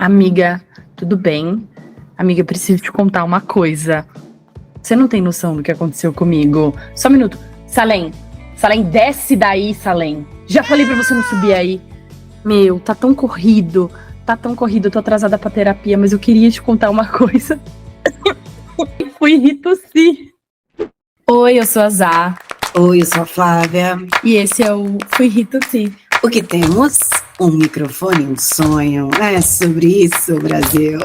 Amiga, tudo bem? Amiga, preciso te contar uma coisa. Você não tem noção do que aconteceu comigo. Só um minuto. Salem, desce daí, Salem. Já falei pra você não subir aí. Meu, tá tão corrido. Eu tô atrasada pra terapia, mas eu queria te contar uma coisa. Fui rir tossir. Oi, eu sou a Zá. Oi, eu sou a Flávia. E esse é o Fui rir tossir. O que temos? Um microfone, um sonho. É sobre isso, Brasil.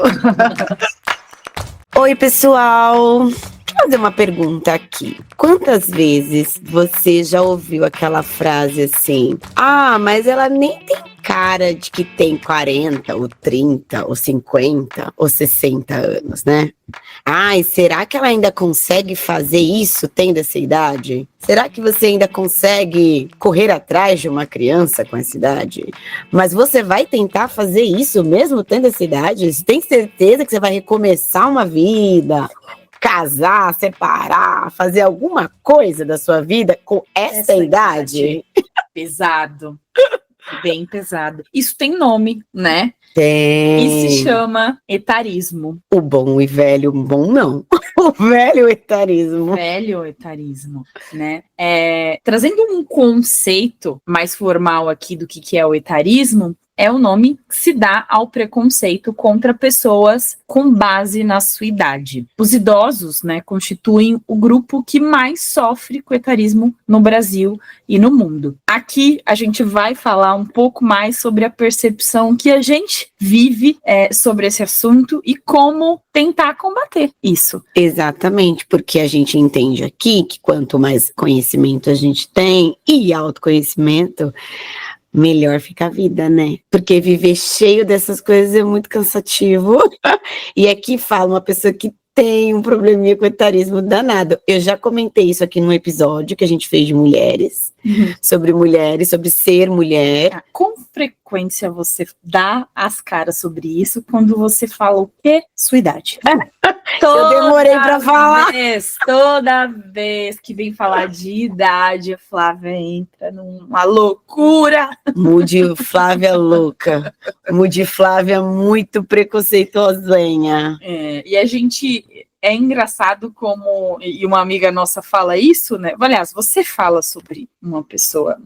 Oi, pessoal. Deixa eu fazer uma pergunta aqui. Quantas vezes você já ouviu aquela frase assim? Ah, mas ela nem tem cara de que tem 40, ou 30, ou 50, ou 60 anos, né? Ai, será que ela ainda consegue fazer isso tendo essa idade? Será que você ainda consegue correr atrás de uma criança com essa idade? Mas você vai tentar fazer isso mesmo tendo essa idade? Você tem certeza que você vai recomeçar uma vida? Casar, separar, fazer alguma coisa da sua vida com essa idade? Pesado. Bem pesado. Isso tem nome, né? Tem. E se chama etarismo. O bom e velho, bom não. O velho etarismo. Velho etarismo, né? Trazendo um conceito mais formal aqui do que é o etarismo, é o nome que se dá ao preconceito contra pessoas com base na sua idade. Os idosos, né, constituem o grupo que mais sofre com o etarismo no Brasil e no mundo. Aqui a gente vai falar um pouco mais sobre a percepção que a gente vive sobre esse assunto e como tentar combater isso. Exatamente, porque a gente entende aqui que quanto mais conhecimento a gente tem e autoconhecimento, melhor fica a vida, né? Porque viver cheio dessas coisas é muito cansativo. E aqui fala uma pessoa que tem um probleminha com etarismo danado. Eu já comentei isso aqui num episódio que a gente fez de mulheres, sobre ser mulher. Com frequência você dá as caras sobre isso quando você fala o quê? Sua idade. Eu demorei pra falar. Toda vez que vem falar de idade, a Flávia entra numa loucura. Mude Flávia louca. Mude Flávia muito preconceituosinha. E a gente... É engraçado como... E uma amiga nossa fala isso, né? Aliás, você fala sobre uma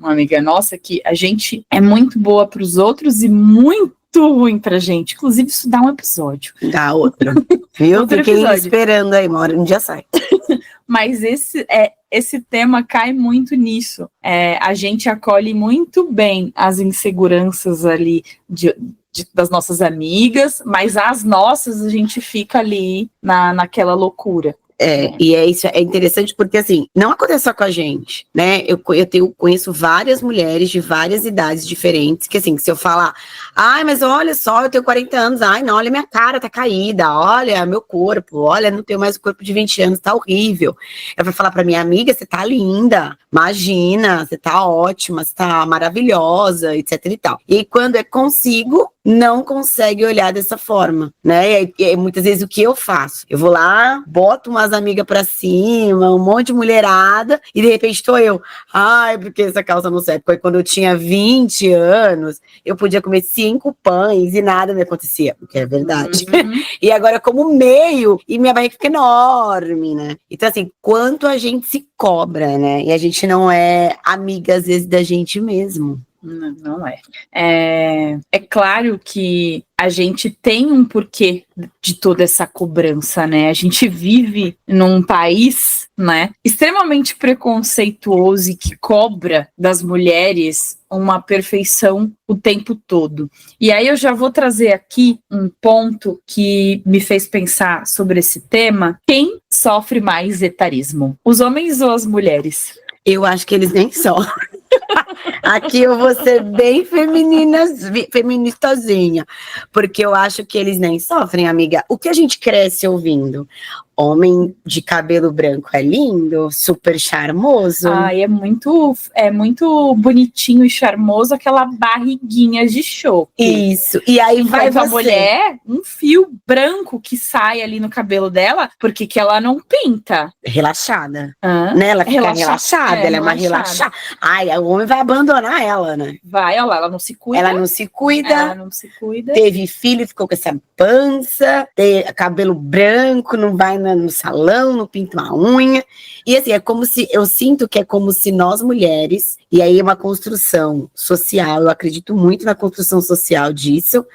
amiga nossa, que a gente é muito boa para os outros e muito ruim pra gente. Inclusive, isso dá um episódio. Dá outro. Viu? Fiquei esperando aí, uma hora, um dia sai. Mas esse tema cai muito nisso. A gente acolhe muito bem as inseguranças ali das nossas amigas, mas as nossas a gente fica ali naquela loucura. E isso é interessante porque, assim, não acontece só com a gente, né? Eu conheço várias mulheres de várias idades diferentes, que, assim, se eu falar, ai, mas olha só, eu tenho 40 anos, ai, não, olha minha cara, tá caída, olha meu corpo, olha, não tenho mais o corpo de 20 anos, tá horrível. Eu vou falar pra minha amiga, você tá linda, imagina, você tá ótima, você tá maravilhosa, etc e tal. E quando é consigo, não consegue olhar dessa forma, né? E muitas vezes o que eu faço? Eu vou lá, boto umas amigas pra cima, um monte de mulherada, e de repente tô eu. Ai, porque essa calça não serve. Porque quando eu tinha 20 anos, eu podia comer 5 pães e nada me acontecia, porque é verdade. E agora eu como meio e minha barriga fica enorme, né? Então, assim, quanto a gente se cobra, né? E a gente não é amiga, às vezes, da gente mesmo. Não é. É claro que a gente tem um porquê de toda essa cobrança, né? A gente vive num país, né, extremamente preconceituoso e que cobra das mulheres uma perfeição o tempo todo. E aí eu já vou trazer aqui um ponto que me fez pensar sobre esse tema. Quem sofre mais etarismo? Os homens ou as mulheres? Eu acho que eles nem sofrem. Aqui eu vou ser bem feministazinha, porque eu acho que eles nem sofrem, amiga. O que a gente cresce ouvindo? homem de cabelo branco é lindo, super charmoso. Ai, é muito bonitinho e charmoso aquela barriguinha de chope. Isso. E aí vai Enquanto a você. mulher, um fio branco que sai ali no cabelo dela, porque que ela não pinta. Relaxada. Hã? Né? Ela fica relaxada, ela é uma relaxada. relaxada. Ai, o homem vai abandonar ela, né? Vai, olha lá, ela não se cuida. Ela não se cuida. Ela não se cuida. Teve filho, ficou com essa pança, cabelo branco, não vai no salão, não pinta uma unha. E assim, é como se, eu sinto que é como se nós mulheres, e aí é uma construção social, eu acredito muito na construção social disso,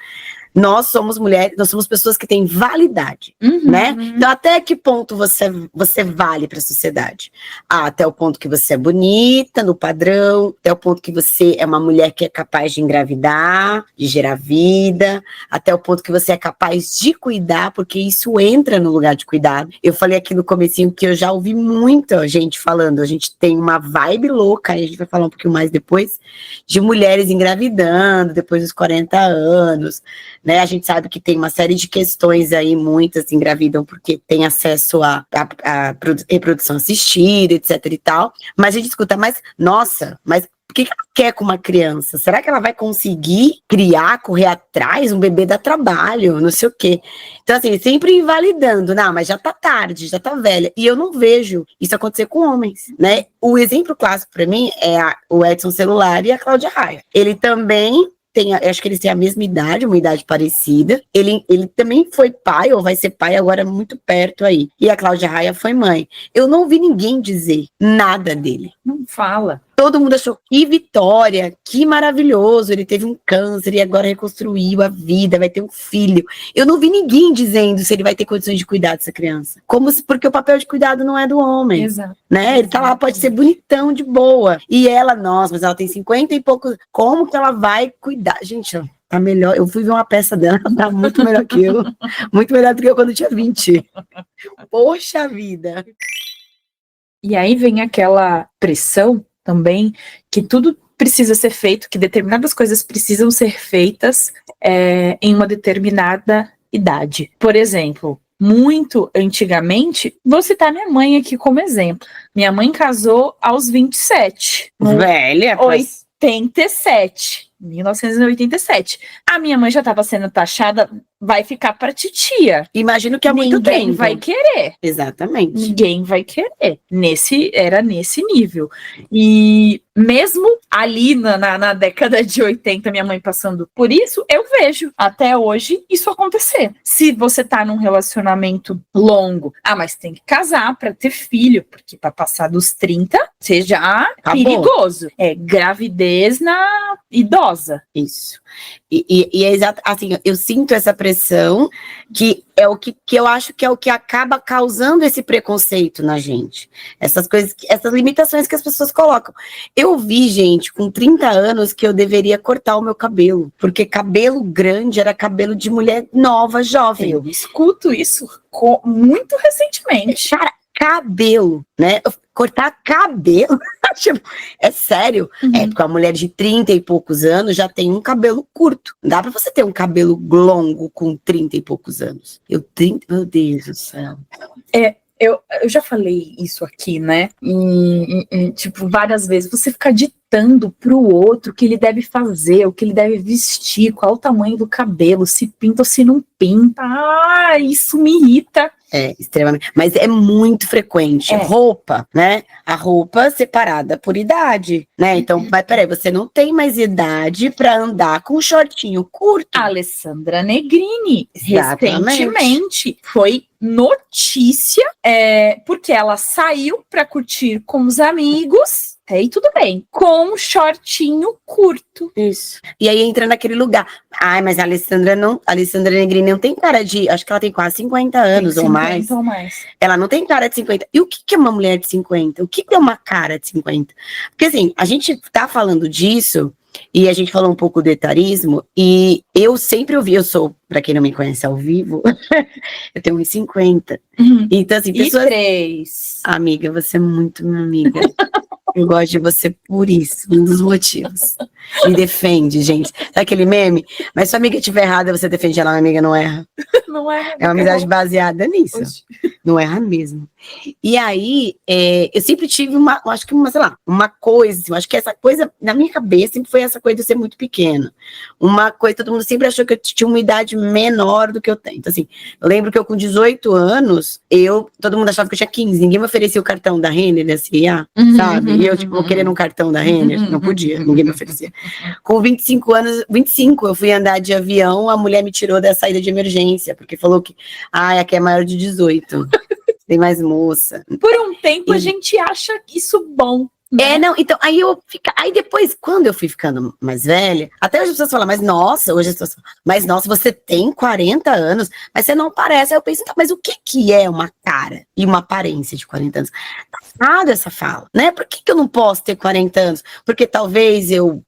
nós somos mulheres, nós somos pessoas que têm validade, né? Então, até que ponto você vale para a sociedade? Até o ponto que você é bonita, no padrão, até o ponto que você é uma mulher que é capaz de engravidar, de gerar vida, até o ponto que você é capaz de cuidar, porque isso entra no lugar de cuidado. Eu falei aqui no comecinho que eu já ouvi muita gente falando, a gente tem uma vibe louca, aí a gente vai falar um pouquinho mais depois, de mulheres engravidando depois dos 40 anos, né, a gente sabe que tem uma série de questões aí, muitas engravidam porque tem acesso a reprodução assistida, etc e tal, mas a gente escuta, mas o que ela quer com uma criança? Será que ela vai conseguir criar, correr atrás? Um bebê dá trabalho, não sei o quê. Então, assim, sempre invalidando, não, mas já tá tarde, já tá velha. E eu não vejo isso acontecer com homens, né? O exemplo clássico para mim é o Edson Celular e a Cláudia Raia. Ele também acho que eles têm a mesma idade, uma idade parecida. Ele também foi pai, ou vai ser pai agora muito perto aí. E a Cláudia Raia foi mãe. Eu não vi ninguém dizer nada dele. Não fala. Todo mundo achou, que vitória, que maravilhoso, ele teve um câncer e agora reconstruiu a vida, vai ter um filho. Eu não vi ninguém dizendo se ele vai ter condições de cuidar dessa criança. Porque o papel de cuidado não é do homem. Exato. Né? Ele tá lá, pode ser bonitão, de boa. E ela, nossa, mas ela tem 50 e poucos, como que ela vai cuidar? Gente, tá melhor, eu fui ver uma peça dela, tá muito melhor que eu. Muito melhor do que eu quando eu tinha 20. Poxa vida. E aí vem aquela pressão também, que tudo precisa ser feito, que determinadas coisas precisam ser feitas em uma determinada idade. Por exemplo, muito antigamente, vou citar minha mãe aqui como exemplo. Minha mãe casou aos 27. Velha, 87. 1987. A minha mãe já estava sendo taxada, vai ficar para titia. Imagino que há muito tempo. Ninguém vai querer. Exatamente. Ninguém vai querer. Era nesse nível. E mesmo ali na década de 80, minha mãe passando por isso, eu vejo até hoje isso acontecer. Se você tá num relacionamento longo, mas tem que casar para ter filho, porque para passar dos 30, você já perigoso. É gravidez na idosa. Isso. E é exato, assim, eu sinto essa pressão que é o que eu acho que é o que acaba causando esse preconceito na gente. Essas coisas, essas limitações que as pessoas colocam. Eu vi, gente, com 30 anos que eu deveria cortar o meu cabelo, porque cabelo grande era cabelo de mulher nova, jovem. Eu escuto isso muito recentemente. Cara, cabelo, né? Cortar cabelo, é sério. Porque a mulher de 30 e poucos anos já tem um cabelo curto. Não dá pra você ter um cabelo longo com 30 e poucos anos. Meu Deus do céu. Eu já falei isso aqui, né? Tipo, várias vezes. Você fica ditando pro outro o que ele deve fazer, o que ele deve vestir, qual o tamanho do cabelo, se pinta ou se não pinta. Isso me irrita. Extremamente. Mas é muito frequente. Roupa, né? A roupa separada por idade, né? Então, mas peraí, você não tem mais idade para andar com um shortinho curto. A Alessandra Negrini, Exatamente. recentemente, foi notícia, porque ela saiu para curtir com os amigos. Aí tudo bem, com um shortinho curto. Isso. E aí entra naquele lugar. Mas a Alessandra Negrini não tem cara de, acho que ela tem quase 50 anos ou mais. Ela não tem cara de 50. E o que é uma mulher de 50? O que é uma cara de 50? Porque assim, a gente tá falando disso, e a gente falou um pouco do etarismo, e eu sempre ouvi, eu sou, pra quem não me conhece ao vivo, eu tenho 1,50. Então assim, pessoas... E 3. Amiga, você é muito minha amiga. Eu gosto de você por isso, um dos motivos. Me defende, gente. Sabe aquele meme? Mas se sua amiga estiver errada, você defende ela, a amiga não erra. Não é. É uma amizade baseada nisso. Não erra mesmo. E aí, eu sempre tive uma coisa, assim, eu acho que essa coisa, na minha cabeça, sempre foi essa coisa de ser muito pequena. Uma coisa, todo mundo sempre achou que eu tinha uma idade menor do que eu tenho. Então, assim, eu lembro que eu com 18 anos, todo mundo achava que eu tinha 15, ninguém me oferecia o cartão da Renner, da CIA, sabe? E eu, tipo, querendo um cartão da Renner, não podia, ninguém me oferecia. Com 25 anos, 25, eu fui andar de avião, a mulher me tirou da saída de emergência, porque falou que, aqui é maior de 18. Tem mais moça. Por um tempo a gente acha isso bom. Né? Não, então, aí depois, quando eu fui ficando mais velha, até hoje as pessoas falam, hoje as pessoas falam, mas nossa, você tem 40 anos, mas você não parece. Aí eu penso, mas o que é uma cara e uma aparência de 40 anos? Tá errado essa fala, né? Por que eu não posso ter 40 anos? Porque talvez eu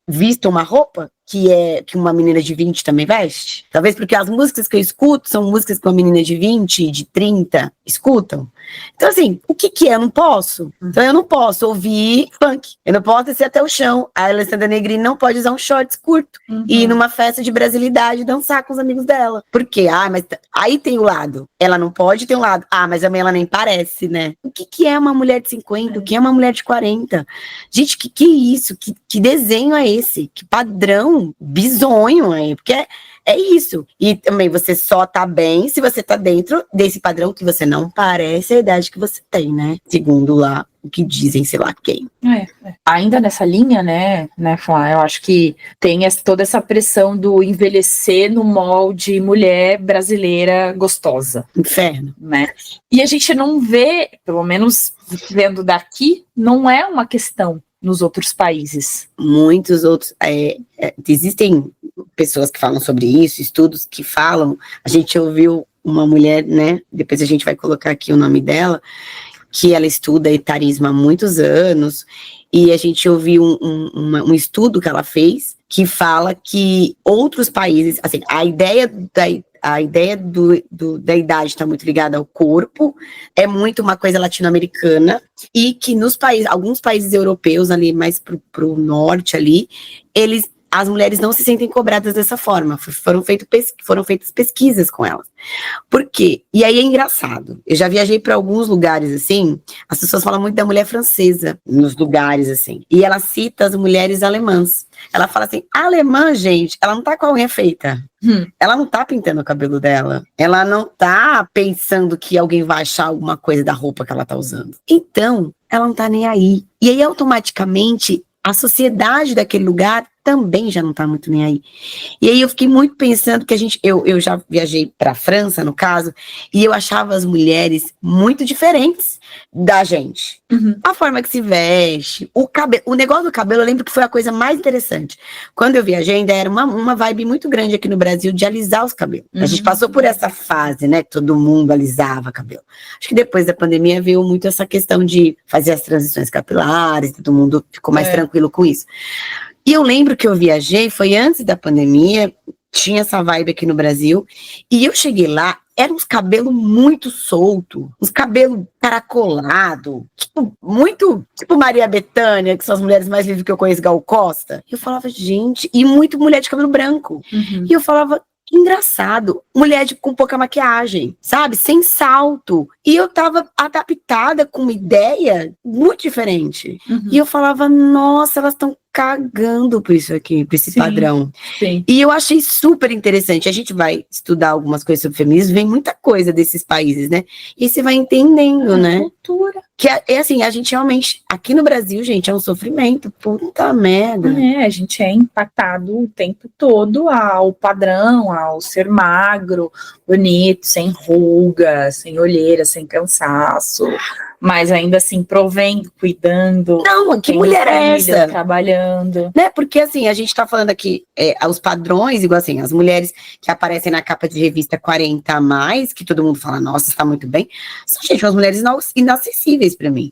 vista uma roupa que uma menina de 20 também veste? Talvez porque as músicas que eu escuto são músicas que uma menina de 20, de 30 escutam. Então, assim, o que é? Eu não posso. Então, eu não posso ouvir funk. Eu não posso descer até o chão. A Alessandra Negrini não pode usar um shorts curto e ir numa festa de brasilidade dançar com os amigos dela. Por quê? Mas aí tem o lado. Ela não pode ter um lado. Mas também ela nem parece, né? O que é uma mulher de 50? O que é uma mulher de 40? Gente, que é isso? Que desenho é esse? Que padrão bizonho aí? Porque é isso. E também você só tá bem se você tá dentro desse padrão que você não parece a idade que você tem, né? Segundo lá o que dizem, sei lá quem. Ainda nessa linha, né, Flá, eu acho que tem toda essa pressão do envelhecer no molde mulher brasileira gostosa. Inferno. Né? E a gente não vê, pelo menos vendo daqui, não é uma questão nos outros países. Muitos outros. Existem pessoas que falam sobre isso, estudos que falam. A gente ouviu uma mulher, né? Depois a gente vai colocar aqui o nome dela, que ela estuda etarismo há muitos anos, e a gente ouviu um estudo que ela fez, que fala que outros países, assim, a ideia da idade está muito ligada ao corpo, é muito uma coisa latino-americana, e que nos países, alguns países europeus ali, mais pro norte ali, as mulheres não se sentem cobradas dessa forma. Foram feitas pesquisas com elas. Por quê? E aí é engraçado. Eu já viajei para alguns lugares, assim, as pessoas falam muito da mulher francesa nos lugares, assim. E ela cita as mulheres alemãs. Ela fala assim, a alemã, gente, ela não tá com a unha feita. Ela não tá pintando o cabelo dela. Ela não tá pensando que alguém vai achar alguma coisa da roupa que ela tá usando. Então, ela não tá nem aí. E aí, automaticamente, a sociedade daquele lugar também já não tá muito nem aí. E aí eu fiquei muito pensando que eu já viajei pra França, no caso, e eu achava as mulheres muito diferentes da gente. A forma que se veste, o cabelo, o negócio do cabelo, eu lembro que foi a coisa mais interessante. Quando eu viajei, ainda era uma vibe muito grande aqui no Brasil de alisar os cabelos. A gente passou por essa fase, né, que todo mundo alisava cabelo. Acho que depois da pandemia veio muito essa questão de fazer as transições capilares, todo mundo ficou mais tranquilo com isso. E eu lembro que eu viajei, foi antes da pandemia, tinha essa vibe aqui no Brasil, e eu cheguei lá, eram uns cabelos muito soltos, uns cabelos caracolados, tipo Maria Bethânia, que são as mulheres mais livres que eu conheço, Gal Costa. Eu falava, gente, e muito mulher de cabelo branco. E eu falava, que engraçado, mulher com pouca maquiagem, sabe? Sem salto. E eu tava adaptada com uma ideia muito diferente. E eu falava, nossa, elas estão cagando por isso aqui, por esse padrão. Sim. E eu achei super interessante. A gente vai estudar algumas coisas sobre feminismo, vem muita coisa desses países, né? E você vai entendendo, né? Cultura. Que é assim, a gente realmente, aqui no Brasil, gente, é um sofrimento. Puta merda. A gente é impactado o tempo todo ao padrão, ao ser magro, bonito, sem ruga, sem olheira, sem cansaço, mas ainda assim provendo, cuidando. Não, que mulher é essa? Trabalhando. Né? Porque assim, a gente tá falando aqui, os padrões, igual assim, as mulheres que aparecem na capa de revista 40 a mais, que todo mundo fala, nossa, está muito bem, são, gente, umas mulheres inacessíveis pra mim.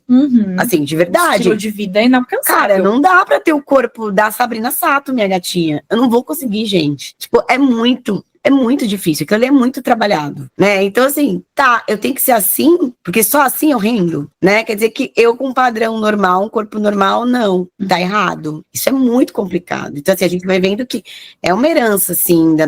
Assim, de verdade. Estilo de vida inalcançável. Cara, não dá pra ter o corpo da Sabrina Sato, minha gatinha. Eu não vou conseguir, gente. Tipo, é muito é muito difícil, aquilo ali é muito trabalhado, né? Então, assim, tá, eu tenho que ser assim, porque só assim eu rendo, né? Quer dizer que eu com um padrão normal, um corpo normal, não, tá errado. Isso é muito complicado. Então, assim, a gente vai vendo que é uma herança, assim, da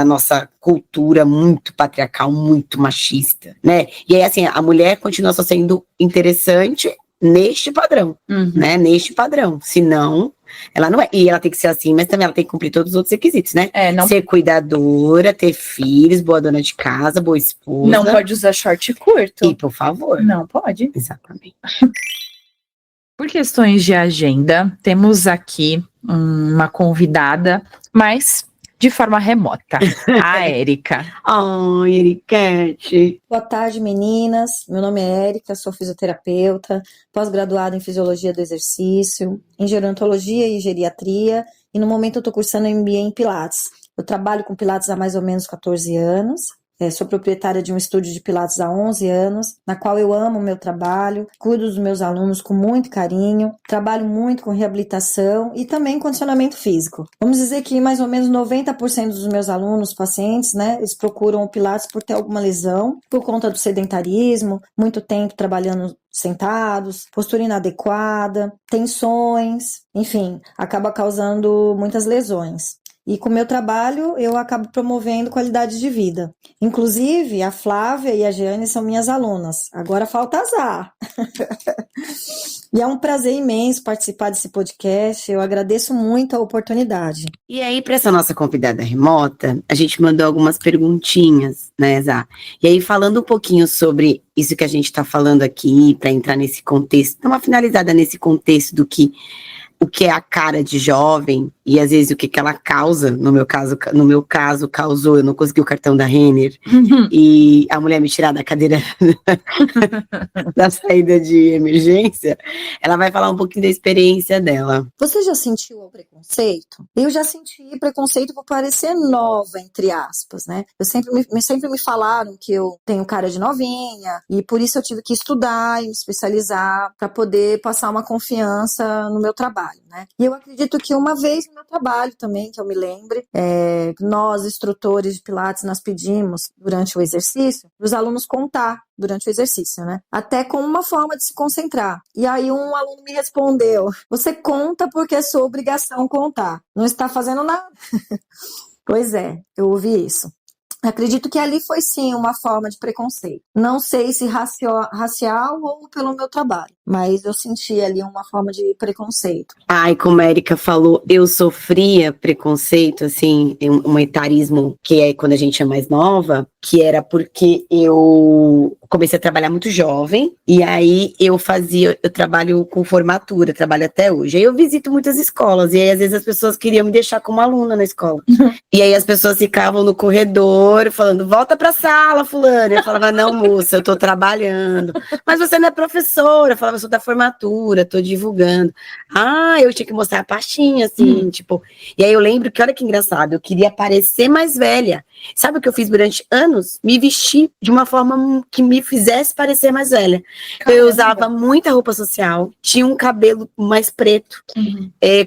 nossa cultura muito patriarcal, muito machista, né? E aí, assim, a mulher continua só sendo interessante neste padrão, né? Neste padrão. Senão, ela não é. E ela tem que ser assim, mas também ela tem que cumprir todos os outros requisitos, né? Não... Ser cuidadora, ter filhos, boa dona de casa, boa esposa. Não pode usar short curto. E, por favor. Não pode. Exatamente. Por questões de agenda, temos aqui uma convidada, mas de forma remota, a Érica. Oi, Ericete. Boa tarde, meninas. Meu nome é Érica, sou fisioterapeuta, pós-graduada em Fisiologia do Exercício, em Gerontologia e Geriatria, e no momento eu estou cursando MBA em Pilates. Eu trabalho com Pilates há mais ou menos 14 anos. Sou proprietária de um estúdio de Pilates há 11 anos, na qual eu amo o meu trabalho, cuido dos meus alunos com muito carinho, trabalho muito com reabilitação e também condicionamento físico. Vamos dizer que mais ou menos 90% dos meus alunos, pacientes, né, eles procuram o Pilates por ter alguma lesão, por conta do sedentarismo, muito tempo trabalhando sentados, postura inadequada, tensões, enfim, acaba causando muitas lesões. E com o meu trabalho, eu acabo promovendo qualidade de vida. Inclusive, a Flávia e a Jeane são minhas alunas. Agora falta a Zá. E é um prazer imenso participar desse podcast. Eu agradeço muito a oportunidade. E aí, para essa nossa convidada remota, a gente mandou algumas perguntinhas, né, Zá? E aí, falando um pouquinho sobre isso que a gente está falando aqui, para entrar nesse contexto, dar uma finalizada nesse contexto do que o que é a cara de jovem e às vezes o que ela causa, no meu caso causou, eu não consegui o cartão da Renner e a mulher me tirar da cadeira da saída de emergência, ela vai falar um pouquinho da experiência dela. Você já sentiu o preconceito? Eu já senti preconceito por parecer nova, entre aspas, né? Sempre me falaram que eu tenho cara de novinha e por isso eu tive que estudar e me especializar para poder passar uma confiança no meu trabalho. Né? E eu acredito que uma vez no meu trabalho também, que eu me lembre, nós, instrutores de Pilates, nós pedimos durante o exercício, os alunos contar durante o exercício, né? Até como uma forma de se concentrar. E aí um aluno me respondeu, você conta porque é sua obrigação contar, não está fazendo nada. Pois é, eu ouvi isso. Acredito que ali foi sim uma forma de preconceito. Não sei se racial ou pelo meu trabalho, mas eu senti ali uma forma de preconceito. Ai, como a Érica falou, eu sofria preconceito, assim, um etarismo que é quando a gente é mais nova, que era porque eu comecei a trabalhar muito jovem, e aí eu trabalho com formatura, trabalho até hoje. Aí eu visito muitas escolas, e aí às vezes as pessoas queriam me deixar como aluna na escola. E aí as pessoas ficavam no corredor, falando, volta pra sala, fulana. Eu falava, não, moça, eu tô trabalhando. Mas você não é professora. Eu falava, eu sou da formatura, tô divulgando. Ah, eu tinha que mostrar a pastinha, assim, tipo. E aí eu lembro que, olha que engraçado, eu queria parecer mais velha. Sabe o que eu fiz durante anos? Me vestir de uma forma que me fizesse parecer mais velha. Caramba. Eu usava muita roupa social, tinha um cabelo mais preto,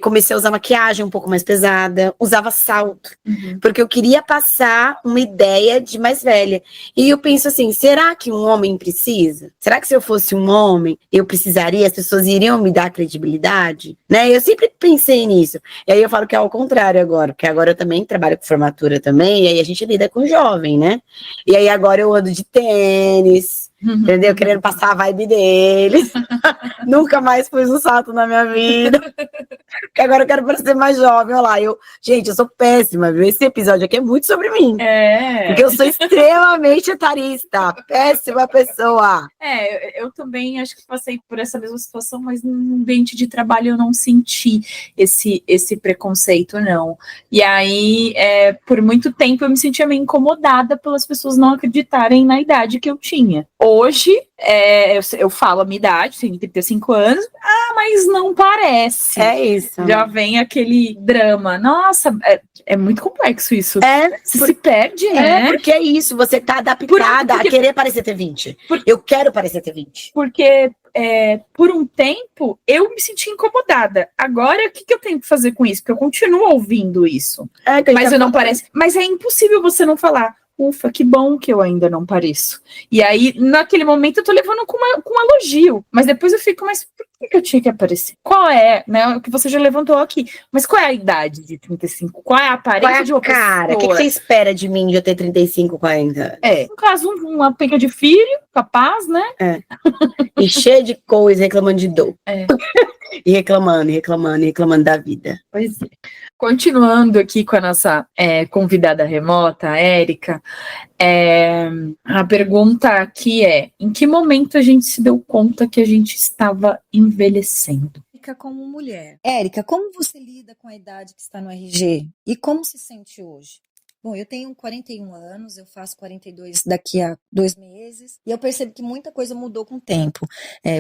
comecei a usar maquiagem um pouco mais pesada, usava salto, porque eu queria passar uma ideia de mais velha. E eu penso assim, será que um homem precisa? Será que se eu fosse um homem, eu precisaria, as pessoas iriam me dar credibilidade? Né? Eu sempre pensei nisso. E aí eu falo que é ao contrário agora, porque agora eu também trabalho com formatura também, e aí a gente lida com jovem, né? E aí agora eu ando de tênis, entendeu? Querendo passar a vibe deles. Nunca mais pus um salto na minha vida. Porque agora eu quero parecer mais jovem. Olha lá, gente, eu sou péssima, viu? Esse episódio aqui é muito sobre mim. Porque eu sou extremamente etarista. Péssima pessoa. Eu também acho que passei por essa mesma situação, mas no ambiente de trabalho eu não senti esse preconceito, não. E aí, por muito tempo, eu me sentia meio incomodada pelas pessoas não acreditarem na idade que eu tinha. Hoje, eu falo a minha idade, tenho 35 anos, mas não parece. É isso. Já vem aquele drama. Nossa, é muito complexo isso. Você se perde, né? Porque é isso, você tá adaptada a querer parecer ter 20. Eu quero parecer ter 20. Porque por um tempo, eu me senti incomodada. Agora, o que eu tenho que fazer com isso? Porque eu continuo ouvindo isso. Mas eu não pareço. Mas é impossível você não falar. Ufa, que bom que eu ainda não pareço. E aí, naquele momento, eu tô levando com um elogio. Mas depois eu fico, mas por que eu tinha que aparecer? Qual é, né, o que você já levantou aqui? Mas qual é a idade de 35? Qual é a aparência de uma cara? O pessoa? que você espera de mim de eu ter 35, 40? No caso, uma penca de filho, capaz, né? E cheio de coisa, reclamando de dor. E reclamando da vida. Pois é. Continuando aqui com a nossa convidada remota, a Érica, a pergunta aqui é: em que momento a gente se deu conta que a gente estava envelhecendo? Como mulher. Érica, como você lida com a idade que está no RG? E como se sente hoje? Bom, eu tenho 41 anos, eu faço 42 daqui a 2 meses, e eu percebo que muita coisa mudou com o tempo,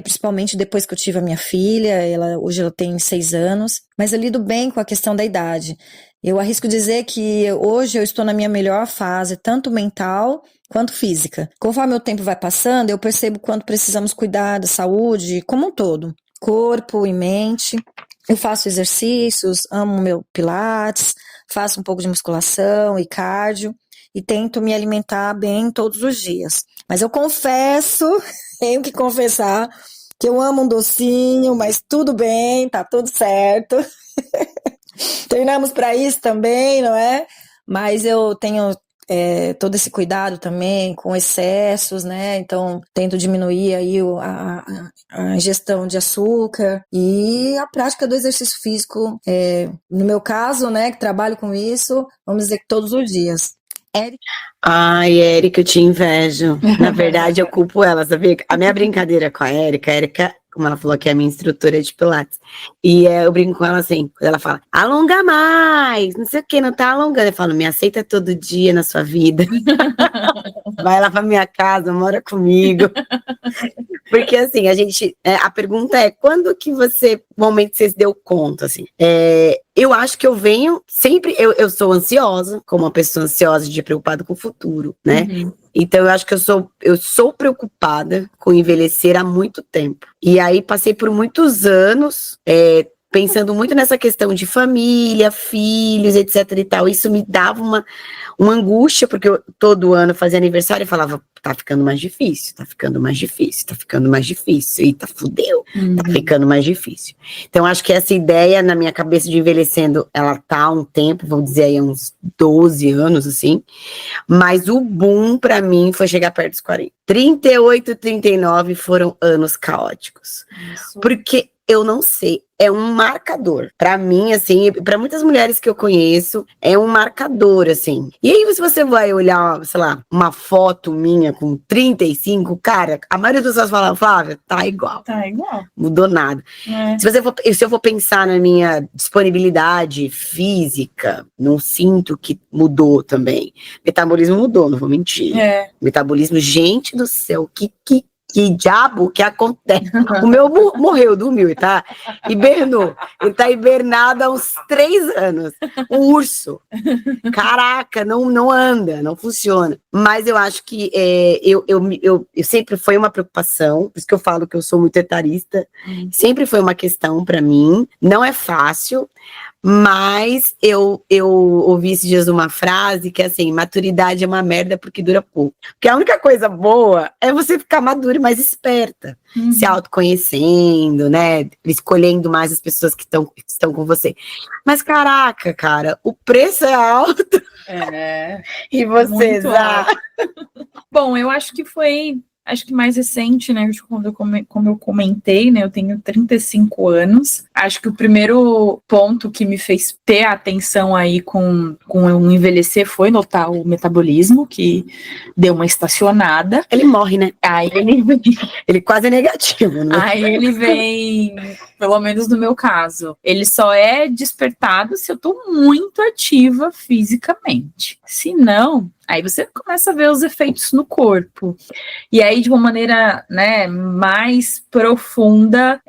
principalmente depois que eu tive a minha filha, hoje ela tem 6 anos, mas eu lido bem com a questão da idade. Eu arrisco dizer que hoje eu estou na minha melhor fase, tanto mental quanto física. Conforme o tempo vai passando, eu percebo quanto precisamos cuidar da saúde como um todo, corpo e mente. Eu faço exercícios, amo meu pilates, faço um pouco de musculação e cardio e tento me alimentar bem todos os dias. Mas eu confesso, tenho que confessar, que eu amo um docinho, mas tudo bem, tá tudo certo. Treinamos para isso também, não é? Mas eu tenho todo esse cuidado também com excessos, né? Então, tento diminuir aí a ingestão de açúcar e a prática do exercício físico. No meu caso, né, que trabalho com isso, vamos dizer que todos os dias. Érica? Ai, Érica, eu te invejo. Na verdade, eu culpo ela, sabia? A minha brincadeira com a Érica, como ela falou que é a minha instrutora de Pilates, e eu brinco com ela assim, quando ela fala, alonga mais, não sei o que, não tá alongando. Eu falo, me aceita todo dia na sua vida. Vai lá pra minha casa, mora comigo. Porque assim, a pergunta é, quando que momento você se deu conta, assim? Eu acho que eu venho sempre, eu sou ansiosa, como uma pessoa ansiosa de preocupada com o futuro, né? Uhum. Então eu acho que eu sou preocupada com envelhecer há muito tempo. E aí passei por muitos anos, pensando muito nessa questão de família, filhos, etc e tal. Isso me dava uma angústia, porque eu todo ano fazia aniversário e falava, tá ficando mais difícil, tá ficando mais difícil, tá ficando mais difícil. Eita, fudeu, tá ficando mais difícil. Então, acho que essa ideia na minha cabeça de envelhecendo, ela tá há um tempo, vou dizer aí uns 12 anos, assim. Mas o boom, pra mim, foi chegar perto dos 40. 38, 39 foram anos caóticos. Isso. Porque eu não sei, é um marcador. Pra mim, assim, pra muitas mulheres que eu conheço, é um marcador, assim. E aí, se você vai olhar, sei lá, uma foto minha com 35, cara, a maioria das pessoas fala, Flávia, tá igual. Tá igual. Mudou nada. Se eu for pensar na minha disponibilidade física, não sinto que mudou também. Metabolismo mudou, não vou mentir. Metabolismo, gente do céu, que diabo que acontece? O meu morreu, dormiu, tá? Hibernou. Ele tá hibernado há uns 3 anos. Um urso. Caraca, não anda, não funciona. Mas eu acho que eu sempre foi uma preocupação, por isso que eu falo que eu sou muito etarista. Sempre foi uma questão pra mim. Não é fácil. Mas eu ouvi esses dias uma frase que é assim, maturidade é uma merda porque dura pouco. Porque a única coisa boa é você ficar madura e mais esperta, se autoconhecendo, né? Escolhendo mais as pessoas que estão com você. Mas caraca, cara, o preço é alto. E você, Zá? Bom, eu acho que foi... Acho que mais recente, né, como eu comentei, né, eu tenho 35 anos. Acho que o primeiro ponto que me fez ter atenção aí com o envelhecer foi notar o metabolismo, que deu uma estacionada. Ele morre, né? Aí ele quase é negativo, né? Aí ele vem, pelo menos no meu caso, ele só é despertado se eu tô muito ativa fisicamente. Se não, aí você começa a ver os efeitos no corpo. E aí, de uma maneira, né, mais profunda,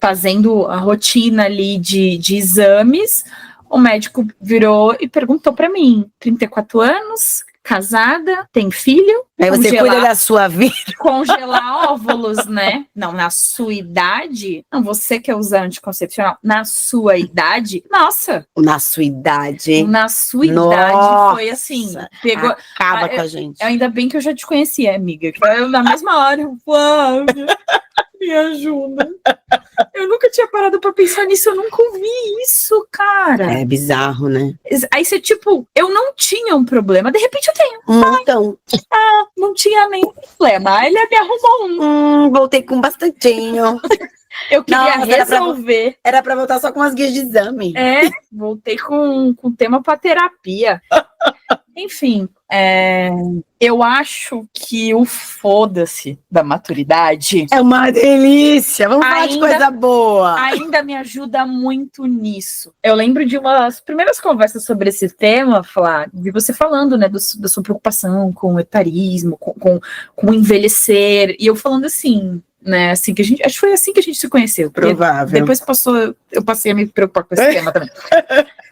fazendo a rotina ali de exames, o médico virou e perguntou para mim, 34 anos, casada, tem filho. Aí você cuida da sua vida. Congelar óvulos, né? Não, na sua idade. Não, você quer usar anticoncepcional. Na sua idade, nossa. Na sua idade. Na sua idade foi assim. Pegou. Acaba com a gente. Ainda bem que eu já te conhecia, amiga. Eu, na mesma hora, Flávia, me ajuda. Eu nunca tinha parado pra pensar nisso, eu nunca ouvi isso, cara. É bizarro, né? Aí você, tipo, eu não tinha um problema, de repente eu tenho. Então. Não tinha nenhum problema. Aí ele me arrumou um. Voltei com bastantinho. Eu queria Nossa, resolver. Era pra voltar só com as guias de exame. Voltei com tema pra terapia. Enfim, eu acho que o foda-se da maturidade é uma delícia. Vamos falar de coisa boa. Ainda me ajuda muito nisso. Eu lembro de umas primeiras conversas sobre esse tema, Flá, de você falando, né, da sua preocupação com o etarismo, com o envelhecer, e eu falando assim, né, assim que a gente, acho que foi assim que a gente se conheceu. Provável. Depois eu passei a me preocupar com esse tema também.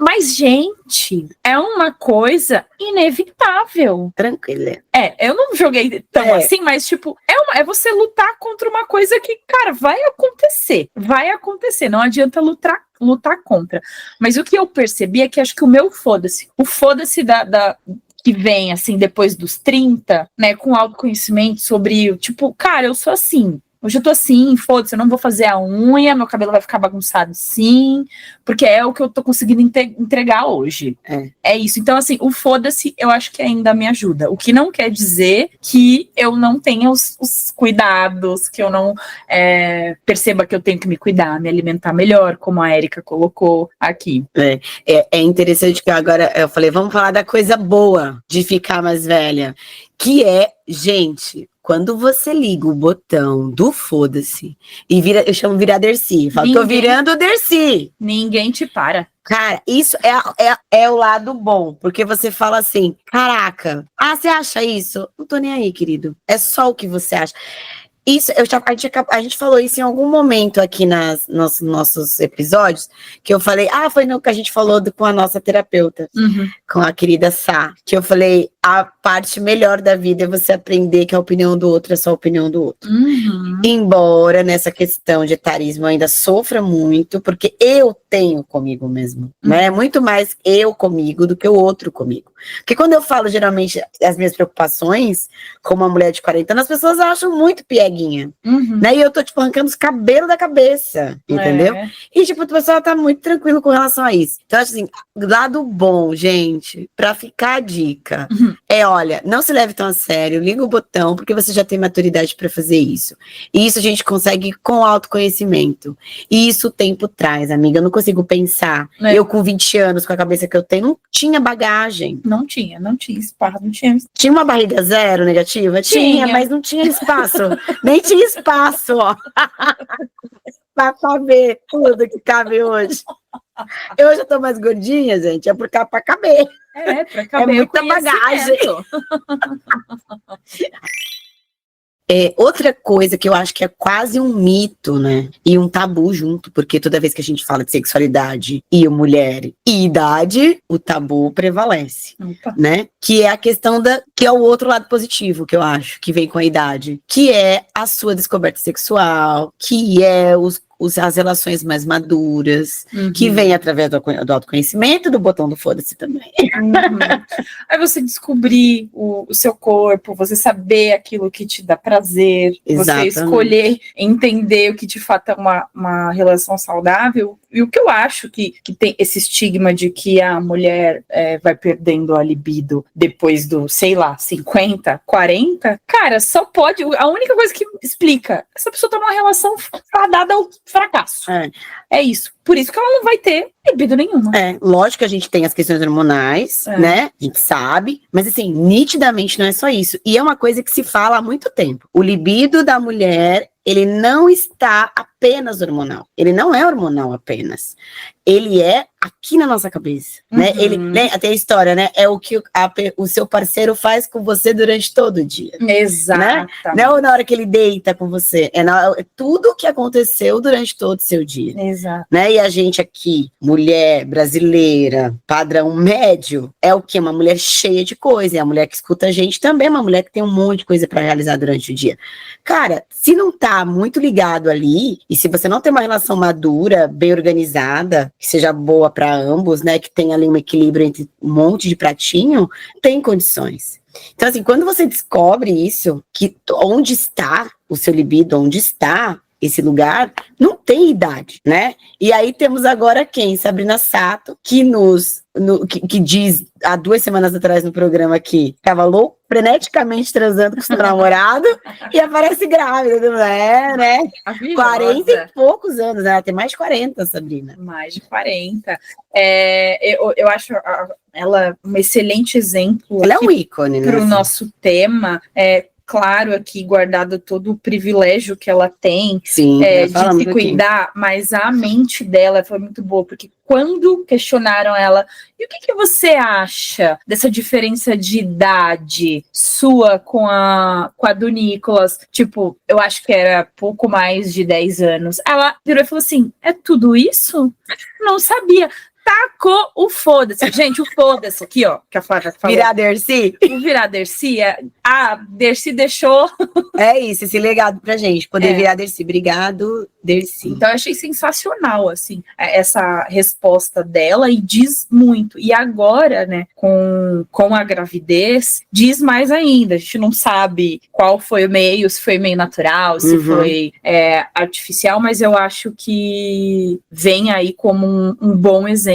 Mas, gente, é uma coisa inevitável. Tranquila. Eu não joguei tão assim, mas, tipo, é você lutar contra uma coisa que, cara, vai acontecer. Vai acontecer. Não adianta lutar contra. Mas o que eu percebi é que acho que o foda-se que vem, assim, depois dos 30, né, com autoconhecimento sobre, tipo, cara, eu sou assim. Hoje eu tô assim, foda-se, eu não vou fazer a unha, meu cabelo vai ficar bagunçado sim, porque é o que eu tô conseguindo entregar hoje. É isso. Então, assim, o foda-se, eu acho que ainda me ajuda. O que não quer dizer que eu não tenha os cuidados, que eu não perceba que eu tenho que me cuidar, me alimentar melhor, como a Érica colocou aqui. É interessante que agora eu falei, vamos falar da coisa boa de ficar mais velha, que é, gente... Quando você liga o botão do foda-se e vira, eu chamo virar Dercy. Falo, tô virando Dercy. Ninguém te para. Cara, isso é o lado bom, porque você fala assim, caraca, você acha isso? Não tô nem aí, querido. É só o que você acha. Isso, a gente falou isso em algum momento aqui nos nossos episódios, que eu falei, foi no que a gente falou com a nossa terapeuta, com a querida Sá, que eu falei, a parte melhor da vida é você aprender que a opinião do outro é só a opinião do outro. Embora nessa questão de etarismo eu ainda sofra muito, porque eu tenho comigo mesmo, né? Muito mais eu comigo do que o outro comigo. Porque quando eu falo, geralmente, as minhas preocupações, como uma mulher de 40 anos, as pessoas acham muito pieguinha, né? E eu tô, tipo, arrancando os cabelos da cabeça, entendeu? E, tipo, o pessoal tá muito tranquilo com relação a isso. Então, assim, lado bom, gente, pra ficar a dica, olha, não se leve tão a sério, liga o botão, porque você já tem maturidade pra fazer isso. E isso a gente consegue com autoconhecimento. E isso o tempo traz, amiga. Eu não consigo pensar. Eu com 20 anos, com a cabeça que eu tenho, não tinha bagagem. Não tinha espaço, não tinha. Tinha uma barriga zero negativa? Tinha, mas não tinha espaço. Nem tinha espaço, ó. Pra caber tudo que cabe hoje. Eu já tô mais gordinha, gente. É pra caber. Pra caber. É muita bagagem. Outra coisa que eu acho que é quase um mito, né? E um tabu junto, porque toda vez que a gente fala de sexualidade e mulher e idade, o tabu prevalece, né? Que é a questão que é o outro lado positivo, que eu acho, que vem com a idade, que é a sua descoberta sexual, que é as relações mais maduras, que vem através do autoconhecimento, do botão do foda-se também. Aí você descobrir o seu corpo, você saber aquilo que te dá prazer, Exatamente. Você escolher entender o que de fato é uma relação saudável. E o que eu acho que tem esse estigma de que a mulher vai perdendo a libido depois do, sei lá, 50, 40, cara, só pode, a única coisa que explica, essa pessoa tá numa relação fadada ao fracasso. É isso. Por isso que ela não vai ter libido nenhuma. Lógico que a gente tem as questões hormonais, né? A gente sabe, mas assim, nitidamente não é só isso. E é uma coisa que se fala há muito tempo. O libido da mulher ele não está apenas hormonal. Ele não é hormonal apenas. Ele é aqui na nossa cabeça, né? Ele, né, até a história, né? É o que o seu parceiro faz com você durante todo o dia. Exato. Né? Não na hora que ele deita com você, é tudo o que aconteceu durante todo o seu dia. Exato. Né? E a gente aqui, mulher brasileira, padrão médio, é o quê? Uma mulher cheia de coisa. E a mulher que escuta a gente também é uma mulher que tem um monte de coisa para realizar durante o dia. Cara, se não tá muito ligado ali, e se você não tem uma relação madura, bem organizada, que seja boa para ambos, né, que tenha ali um equilíbrio entre um monte de pratinho, tem condições. Então, assim, quando você descobre isso, que onde está o seu libido, onde está esse lugar, não tem idade, né? E aí temos agora quem? Sabrina Sato, que que diz, há 2 semanas atrás no programa aqui, estava louco, freneticamente transando com seu namorado, e aparece grávida, não é, né? 40 e poucos anos, né? Ela tem mais de 40, Sabrina. Mais de 40. Eu acho ela um excelente exemplo. Ela é um ícone, né? Para o nosso tema, claro, aqui guardado todo o privilégio que ela tem. Sim, de se cuidar, mas a mente dela foi muito boa, porque quando questionaram ela, e o que você acha dessa diferença de idade sua com a do Nicolas? Tipo, eu acho que era pouco mais de 10 anos. Ela virou e falou assim, é tudo isso? Não sabia. Tacou o foda-se. Gente, o foda-se aqui, ó, que a Flávia falou. Virar Dercy? O virar Dercy a Dercy deixou. É isso, esse legado pra gente, poder virar Dercy. Obrigado, Dercy. Então, eu achei sensacional, assim, essa resposta dela, e diz muito. E agora, né, com a gravidez, diz mais ainda. A gente não sabe qual foi o meio, se foi meio natural, se foi artificial, mas eu acho que vem aí como um bom exemplo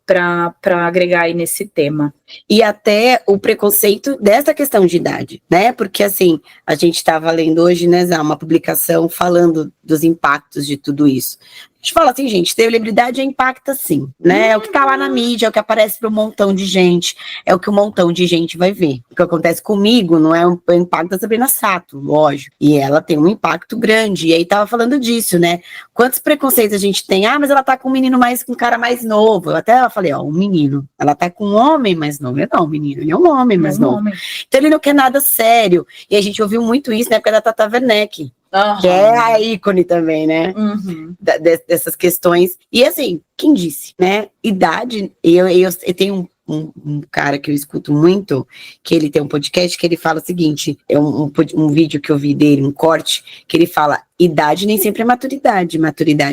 para agregar aí nesse tema. E até o preconceito dessa questão de idade, né? Porque, assim, a gente estava lendo hoje, né, Zá, uma publicação falando dos impactos de tudo isso. A gente fala assim, gente, celebridade impacta sim, né? É o que tá lá na mídia, é o que aparece para um montão de gente, é o que um montão de gente vai ver. O que acontece comigo não é o impacto da Sabrina Sato, lógico. E ela tem um impacto grande. E aí tava falando disso, né? Quantos preconceitos a gente tem? Ah, mas ela tá com um cara mais novo. Eu até falei, ó, um menino. Ela tá com um homem mais novo. Eu não, um menino, ele é um homem mais novo. Então ele não quer nada sério. E a gente ouviu muito isso na época da Tata Werneck. Que é a ícone também, né? Dessas questões. E assim, quem disse, né? Idade, eu tenho um cara que eu escuto muito, que ele tem um podcast que ele fala o seguinte, é um vídeo que eu vi dele, um corte, que ele fala, idade nem sempre é maturidade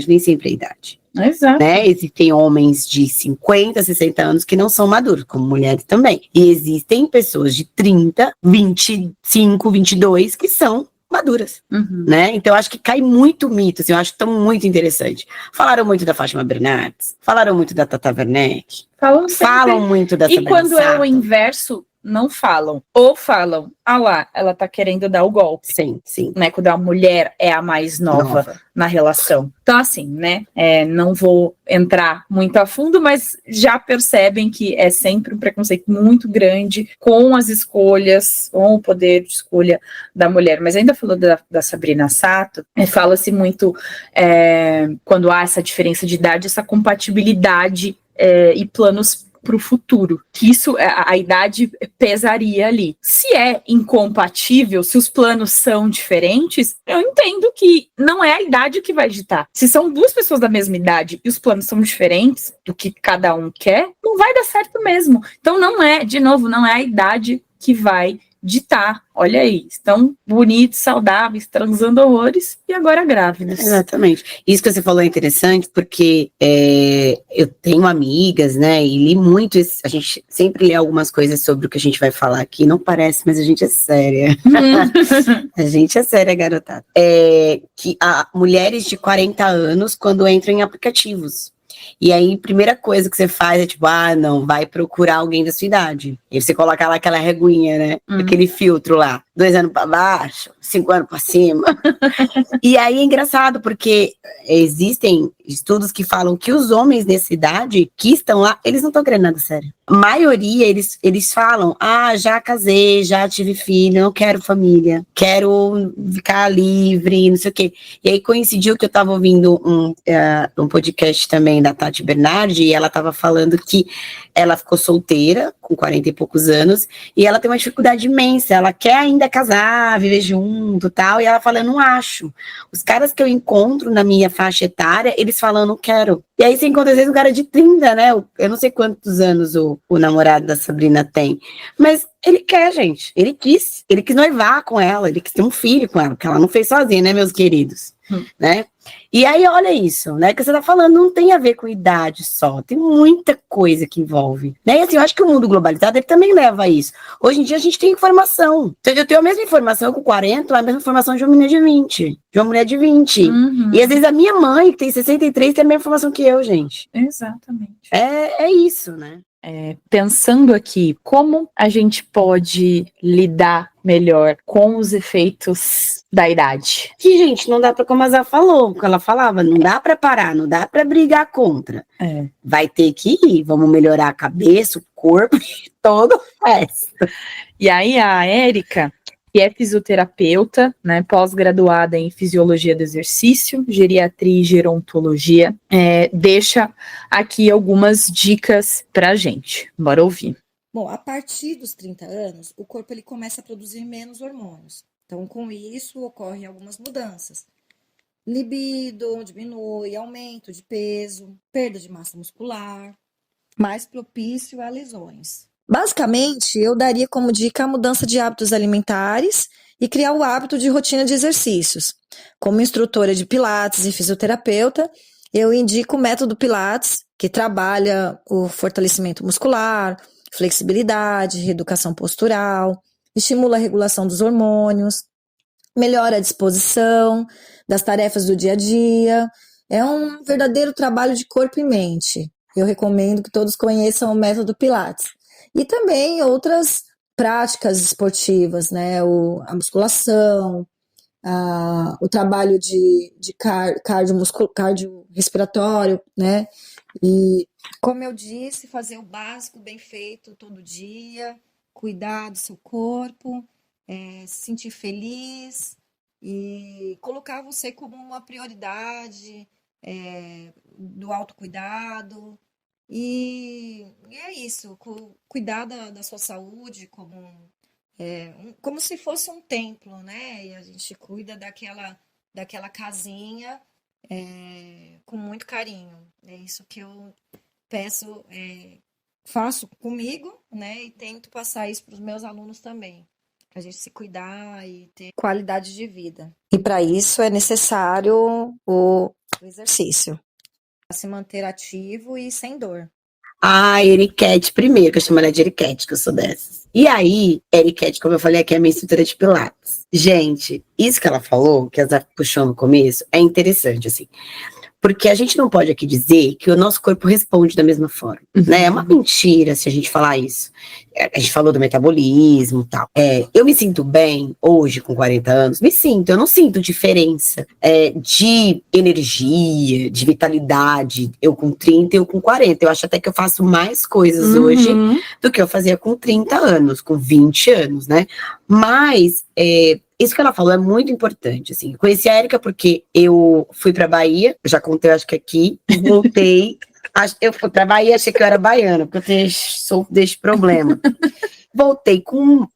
nem sempre é idade. Exato. Né? Existem homens de 50, 60 anos que não são maduros, como mulheres também. E existem pessoas de 30, 25, 22 que são maduras, né? Então, acho que cai muito mito, assim, eu acho que tão muito interessante. Falaram muito da Fátima Bernardes, falaram muito da Tata Werneck, falam muito da Sabrina Sato. E quando é o Sato. inverso, não falam. Ou falam, lá, ela tá querendo dar o golpe. Sim, sim. Né? Quando a mulher é a mais nova na relação. Então, assim, né? Não vou entrar muito a fundo, mas já percebem que é sempre um preconceito muito grande com as escolhas, com o poder de escolha da mulher. Mas ainda falando da Sabrina Sato, fala-se muito quando há essa diferença de idade, essa compatibilidade e planos para o futuro, que isso, a idade pesaria ali. Se é incompatível, se os planos são diferentes, eu entendo que não é a idade que vai ditar. Se são 2 pessoas da mesma idade e os planos são diferentes do que cada um quer, não vai dar certo mesmo. Então não é a idade que vai ditar. Olha aí, estão bonitos, saudáveis, transando horrores e agora grávidas. Exatamente. Isso que você falou é interessante porque eu tenho amigas, né, e li muito, a gente sempre lê algumas coisas sobre o que a gente vai falar aqui, não parece, mas a gente é séria. A gente é séria, garotada. Que mulheres de 40 anos, quando entram em aplicativos. E aí, primeira coisa que você faz é tipo, não, vai procurar alguém da sua idade. E você coloca lá aquela reguinha, né? Aquele filtro lá. 2 anos pra baixo, 5 anos pra cima. E aí é engraçado, porque existem estudos que falam que os homens nessa idade que estão lá, eles não estão querendo nada sério. A maioria, eles falam, já casei, já tive filho, não quero família, quero ficar livre, não sei o quê. E aí coincidiu que eu estava ouvindo um podcast também da Tati Bernardi, e ela estava falando que ela ficou solteira, com 40 e poucos anos, e ela tem uma dificuldade imensa, ela quer ainda casar, viver junto e tal, e ela fala, eu não acho. Os caras que eu encontro na minha faixa etária, eles falam, não quero. E aí você encontra às vezes um cara de 30, né? Eu não sei quantos anos o namorado da Sabrina tem, mas ele quer, gente. Ele quis noivar com ela, ele quis ter um filho com ela, porque ela não fez sozinha, né, meus queridos? Né? E aí, olha isso, né? Que você tá falando, não tem a ver com idade só, tem muita coisa que envolve. Né? E assim, eu acho que o mundo globalizado ele também leva a isso. Hoje em dia a gente tem informação. Então, eu tenho a mesma informação com 40, a mesma informação de uma menina de 20, de uma mulher de 20. E às vezes a minha mãe, que tem 63, tem a mesma informação que eu, gente. Exatamente. É isso, né? Pensando aqui, como a gente pode lidar melhor com os efeitos da idade? Que, gente, não dá pra, como a Zá falou, o que ela falava, não dá pra parar, não dá pra brigar contra. Vai ter que ir, vamos melhorar a cabeça, o corpo e todo o resto. E aí a Érica, que é fisioterapeuta, né, pós-graduada em fisiologia do exercício, geriatria e gerontologia, deixa aqui algumas dicas pra gente. Bora ouvir. Bom, a partir dos 30 anos, o corpo ele começa a produzir menos hormônios. Então, com isso, ocorrem algumas mudanças. Libido diminui, aumento de peso, perda de massa muscular, mais propício a lesões. Basicamente, eu daria como dica a mudança de hábitos alimentares e criar o hábito de rotina de exercícios. Como instrutora de Pilates e fisioterapeuta, eu indico o método Pilates, que trabalha o fortalecimento muscular, flexibilidade, reeducação postural, estimula a regulação dos hormônios, melhora a disposição das tarefas do dia a dia. É um verdadeiro trabalho de corpo e mente. Eu recomendo que todos conheçam o método Pilates. E também outras práticas esportivas, né? A musculação, o trabalho de cardiorrespiratório, né? E, como eu disse, fazer o básico bem feito todo dia, cuidar do seu corpo, se sentir feliz e colocar você como uma prioridade do autocuidado. E é isso, cuidar da sua saúde como se fosse um templo, né? E a gente cuida daquela casinha com muito carinho. É isso que eu peço, faço comigo, né? E tento passar isso para os meus alunos também. Pra gente se cuidar e ter qualidade de vida. E para isso é necessário o exercício. Para se manter ativo e sem dor. Eriquete primeiro, que eu chamo ela de Eriquete, que eu sou dessas. E aí, Eriquete, como eu falei aqui, é a minha instrutora de Pilates. Gente, isso que ela falou, que ela puxou no começo, é interessante, assim. Porque a gente não pode aqui dizer que o nosso corpo responde da mesma forma, né? É uma mentira se a gente falar isso. A gente falou do metabolismo e tal. Eu me sinto bem hoje, com 40 anos, eu não sinto diferença de energia, de vitalidade, eu com 30 e eu com 40. Eu acho até que eu faço mais coisas hoje do que eu fazia com 30 anos, com 20 anos, né? Mas isso que ela falou é muito importante, assim. Conheci a Érica porque eu fui pra Bahia, já contei, acho que aqui, voltei. Eu fui pra Bahia, achei que eu era baiana, porque eu sou desse problema. Voltei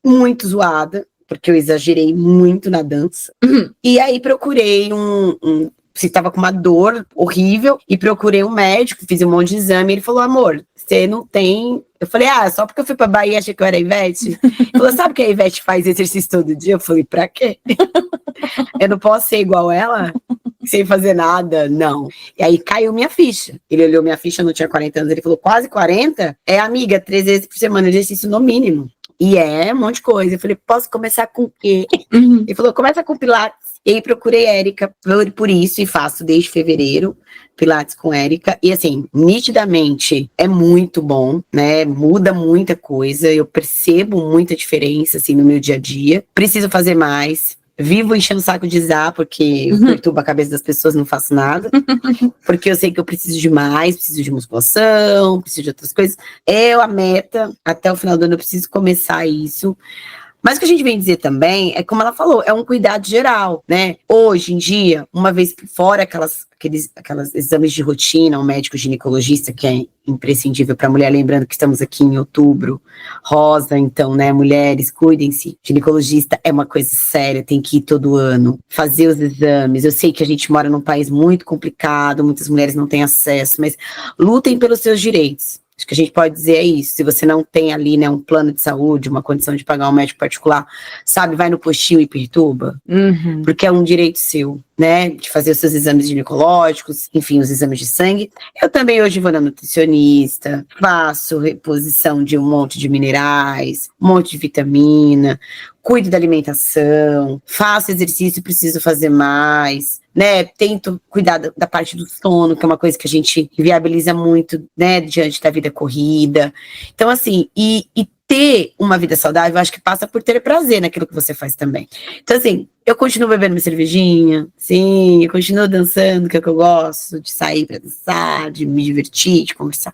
muito zoada, porque eu exagerei muito na dança. E aí procurei se tava com uma dor horrível, e procurei um médico, fiz um monte de exame, e ele falou, amor, você não tem... Eu falei, só porque eu fui pra Bahia, achei que eu era a Ivete. Ele falou, sabe que a Ivete faz exercício todo dia? Eu falei, pra quê? Eu não posso ser igual ela? Sem fazer nada? Não. E aí caiu minha ficha. Ele olhou minha ficha, eu não tinha 40 anos, ele falou, quase 40? Amiga, 3 vezes por semana, exercício no mínimo. E é um monte de coisa. Eu falei, posso começar com o quê? Uhum. Ele falou, começa com Pilates. E aí procurei Érica por isso e faço desde fevereiro Pilates com Érica. E assim, nitidamente é muito bom, né? Muda muita coisa. Eu percebo muita diferença assim no meu dia a dia. Preciso fazer mais. Vivo enchendo o saco de Zá, porque eu perturbo a cabeça das pessoas, não faço nada. Porque eu sei que eu preciso de mais, preciso de musculação, preciso de outras coisas. É a meta, até o final do ano eu preciso começar isso. Mas o que a gente vem dizer também é, como ela falou, é um cuidado geral, né? Hoje em dia, uma vez fora aqueles exames de rotina, um médico ginecologista, que é imprescindível para a mulher, lembrando que estamos aqui em outubro, rosa, então, né, mulheres, cuidem-se. Ginecologista é uma coisa séria, tem que ir todo ano, fazer os exames. Eu sei que a gente mora num país muito complicado, muitas mulheres não têm acesso, mas lutem pelos seus direitos. Acho que a gente pode dizer é isso. Se você não tem ali, né, um plano de saúde, uma condição de pagar um médico particular, sabe, vai no postinho e perturba, porque é um direito seu, né, de fazer os seus exames ginecológicos, enfim, os exames de sangue. Eu também hoje vou na nutricionista, faço reposição de um monte de minerais, um monte de vitamina, cuido da alimentação, faço exercício, preciso fazer mais, né, tento cuidar da parte do sono, que é uma coisa que a gente viabiliza muito, né, diante da vida corrida. Então, assim, e ter uma vida saudável, eu acho que passa por ter prazer naquilo que você faz também. Então, assim, eu continuo bebendo minha cervejinha, sim, eu continuo dançando, que é o que eu gosto, de sair pra dançar, de me divertir, de conversar,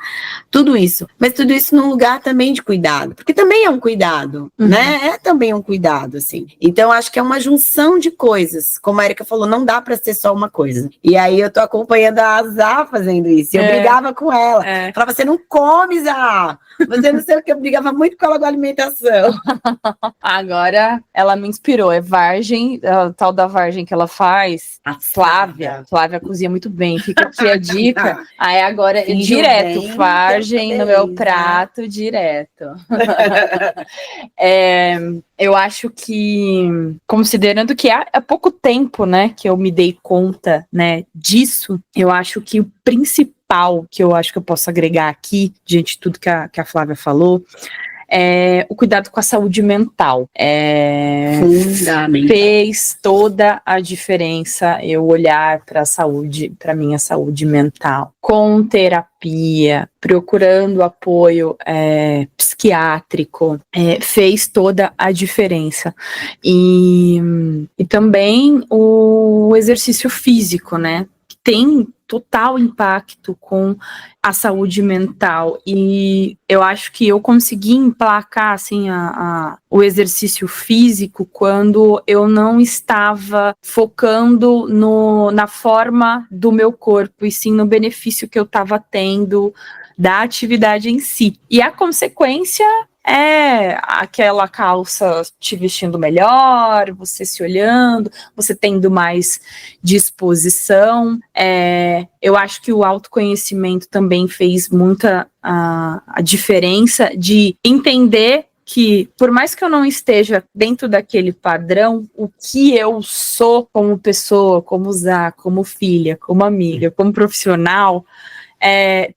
tudo isso. Mas tudo isso num lugar também de cuidado, porque também é um cuidado, né? É também um cuidado, assim. Então, acho que é uma junção de coisas. Como a Érica falou, não dá pra ser só uma coisa. E aí, eu tô acompanhando a Zá fazendo isso, e eu brigava com ela. Falava, você não come, Zá! Você não sei o que, eu brigava muito com ela com a alimentação. Agora, ela me inspirou, é Vargem, a tal da Vargem que ela faz, a Flávia cozinha muito bem, fica aqui a dica, aí agora é direto, Vargem no meu prato, direto. Eu acho que, considerando que há pouco tempo, né, que eu me dei conta, né, disso, eu acho que o principal que eu acho que eu posso agregar aqui, diante de tudo que a Flávia falou, é o cuidado com a saúde mental. Fundamental. Fez toda a diferença eu olhar para a saúde, para minha saúde mental, com terapia, procurando apoio psiquiátrico, fez toda a diferença. E também o exercício físico, né? Tem total impacto com a saúde mental, e eu acho que eu consegui emplacar assim, o exercício físico quando eu não estava focando na forma do meu corpo, e sim no benefício que eu estava tendo da atividade em si. E a consequência é aquela calça te vestindo melhor, você se olhando, você tendo mais disposição. Eu acho que o autoconhecimento também fez muita a diferença de entender que, por mais que eu não esteja dentro daquele padrão, o que eu sou como pessoa, como Zá, como filha, como amiga, como profissional,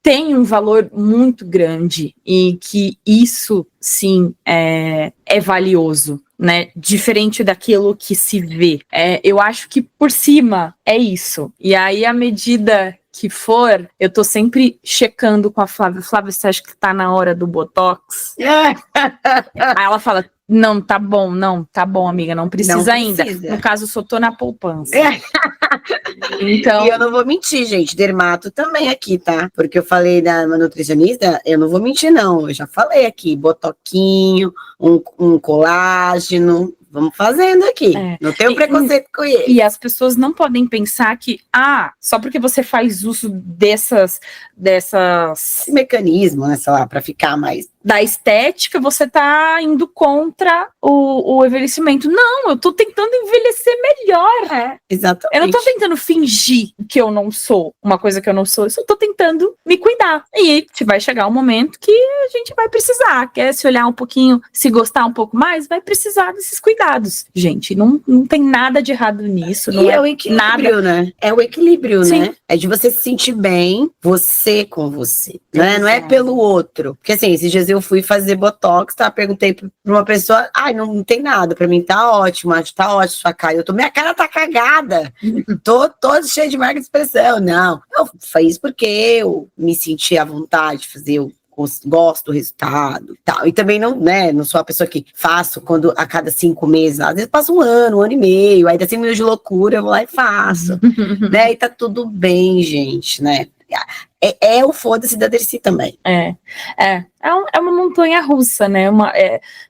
tem um valor muito grande, e que isso, sim, é valioso, né? Diferente daquilo que se vê. Eu acho que por cima é isso. E aí, à medida que for, eu tô sempre checando com a Flávia. Flávia, você acha que tá na hora do Botox? Aí ela fala, não, tá bom, amiga, não precisa ainda. No caso, eu só tô na poupança. Então... E eu não vou mentir, gente, dermato também aqui, tá? Porque eu falei da nutricionista, eu não vou mentir, não. Eu já falei aqui, botoquinho, um colágeno, vamos fazendo aqui. Não tenho preconceito com ele. E as pessoas não podem pensar que, só porque você faz uso Esse mecanismo, né, sei lá, pra ficar mais... da estética, você tá indo contra o envelhecimento. Não, eu tô tentando envelhecer melhor. Exatamente. Eu não tô tentando fingir que eu não sou uma coisa que eu não sou, eu só tô tentando me cuidar. E vai chegar um momento que a gente vai precisar, quer se olhar um pouquinho, se gostar um pouco mais, vai precisar desses cuidados. cuidados, gente. Não tem nada de errado nisso. Não é o equilíbrio, né? É o equilíbrio, Sim. né? É de você se sentir bem, você com você, né? Não é pelo outro. Porque assim, esses dias eu fui fazer botox, tá? Perguntei pra uma pessoa, não tem nada, pra mim tá ótimo, acho que tá ótimo sua cara. Minha cara tá cagada. Tô todo cheio de marca de expressão. Não, eu fiz porque eu me senti à vontade de fazer, eu gosto do resultado e tal. E também não sou a pessoa que faço quando a cada 5 meses, às vezes passa um ano e meio, aí dá 5 minutos de loucura, eu vou lá e faço, né? E tá tudo bem, gente, né? É o foda-se da Dercy também. É uma montanha russa, né?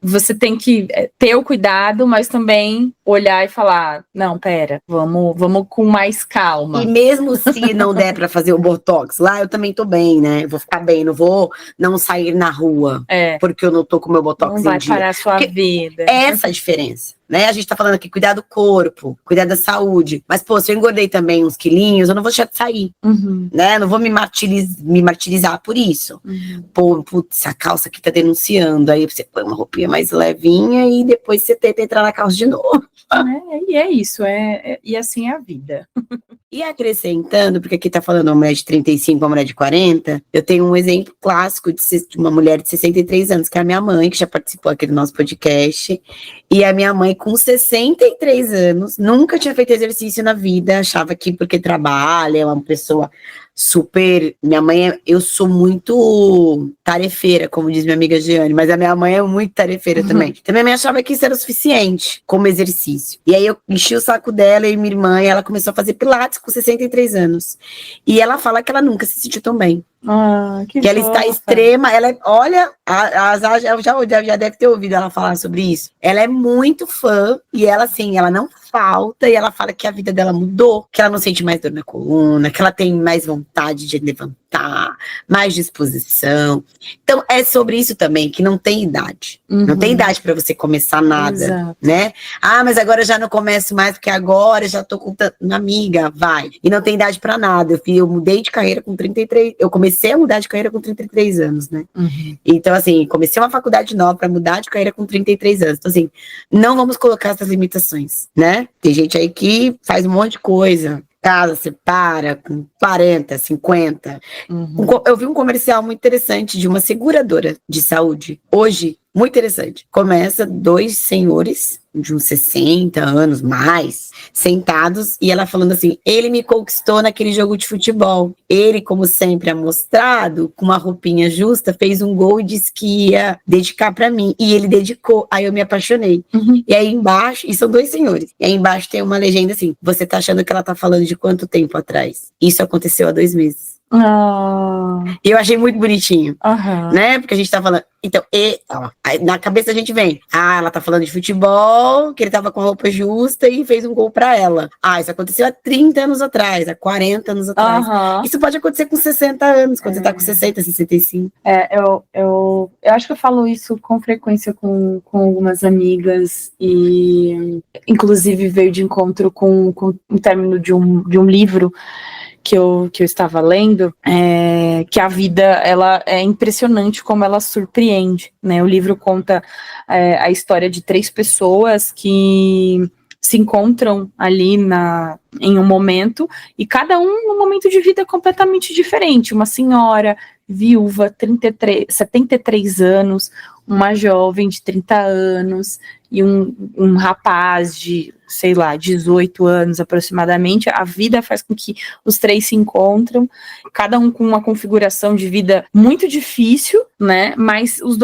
Você tem que ter o cuidado, mas também olhar e falar, não, pera, vamos com mais calma. E mesmo se não der pra fazer o botox lá, eu também tô bem, né? Eu vou ficar bem, não sair na rua, porque eu não tô com o meu botox em dia. Não vai parar a sua vida. É essa a diferença, né? A gente tá falando aqui, cuidar do corpo, cuidar da saúde. Mas, pô, se eu engordei também uns quilinhos, eu não vou deixar de sair, né? Não vou me martirizar por isso. Pô, putz, a calça aqui tá denunciando. Aí você põe uma roupinha mais levinha e depois você tenta entrar na calça de novo. E é isso, e assim é a vida. E acrescentando, porque aqui tá falando uma mulher de 35, uma mulher de 40, eu tenho um exemplo clássico de uma mulher de 63 anos, que é a minha mãe, que já participou aqui do nosso podcast, e a minha mãe com 63 anos, nunca tinha feito exercício na vida, achava que porque trabalha, é uma pessoa super... Minha mãe, eu sou muito tarefeira, como diz minha amiga Giane, mas a minha mãe é muito tarefeira também. Então minha mãe achava que isso era o suficiente como exercício. E aí eu enchi o saco dela e minha irmã, e ela começou a fazer pilates com 63 anos. E ela fala que ela nunca se sentiu tão bem. Que ela está extrema, olha, a já deve ter ouvido ela falar sobre isso. Ela é muito fã e ela, assim, ela não falta e ela fala que a vida dela mudou, que ela não sente mais dor na coluna, que ela tem mais vontade de levantar, mais disposição. Então, é sobre isso também, que não tem idade. Não tem idade para você começar nada, né? Mas agora eu já não começo mais, porque agora eu já tô com uma amiga, vai. E não tem idade para nada. Eu mudei de carreira com 33, eu comecei a mudar de carreira com 33 anos, né? Então, assim, comecei uma faculdade nova para mudar de carreira com 33 anos. Então, assim, não vamos colocar essas limitações, né? Tem gente aí que faz um monte de coisa, casa, separa, com 40, 50. Eu vi um comercial muito interessante de uma seguradora de saúde. Hoje, muito interessante. Começa 2 senhores de uns 60 anos, mais, sentados, e ela falando assim, ele me conquistou naquele jogo de futebol. Ele, como sempre amostrado, com uma roupinha justa, fez um gol e disse que ia dedicar pra mim. E ele dedicou, aí eu me apaixonei. E aí embaixo, e são 2 senhores, e aí embaixo tem uma legenda assim, você tá achando que ela tá falando de quanto tempo atrás? Isso aconteceu há 2 meses. E eu achei muito bonitinho, né? Porque a gente tá falando. Então, na cabeça a gente vem. Ela tá falando de futebol, que ele tava com a roupa justa e fez um gol pra ela. Isso aconteceu há 30 anos atrás, há 40 anos atrás. Isso pode acontecer com 60 anos, quando você tá com 60, 65. Eu acho que eu falo isso com frequência com algumas amigas, e inclusive veio de encontro com o término de um livro que eu estava lendo, que a vida, ela é impressionante como ela surpreende, né? O livro conta a história de 3 pessoas que se encontram ali em um momento, e cada um num momento de vida completamente diferente. Uma senhora viúva, 73 anos, uma jovem de 30 anos e um rapaz de, sei lá, 18 anos aproximadamente. A vida faz com que os 3 se encontram, cada um com uma configuração de vida muito difícil, né? Mas os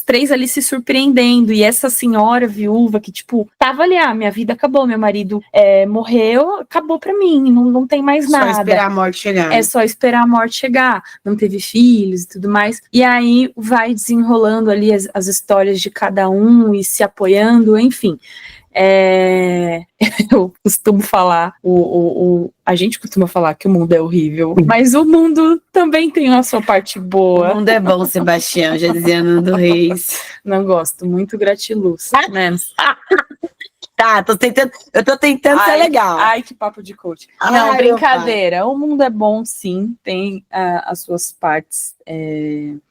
3 ali se surpreendendo. E essa senhora viúva que, tipo, tava ali, minha vida acabou, meu marido morreu, acabou pra mim, não tem mais nada. Só esperar a morte chegar. É só esperar a morte chegar. Não teve filhos e tudo mais. E aí vai desenrolando ali as histórias de cada um e se apoiando, enfim. Eu costumo falar, a gente costuma falar que o mundo é horrível, mas o mundo também tem a sua parte boa. O mundo é bom, Sebastião, já dizia Nando Reis. Não gosto, muito gratiluz, né? Tá, eu tô tentando ser legal. Ai, que papo de coach. Não, brincadeira. O mundo é bom, sim, tem as suas partes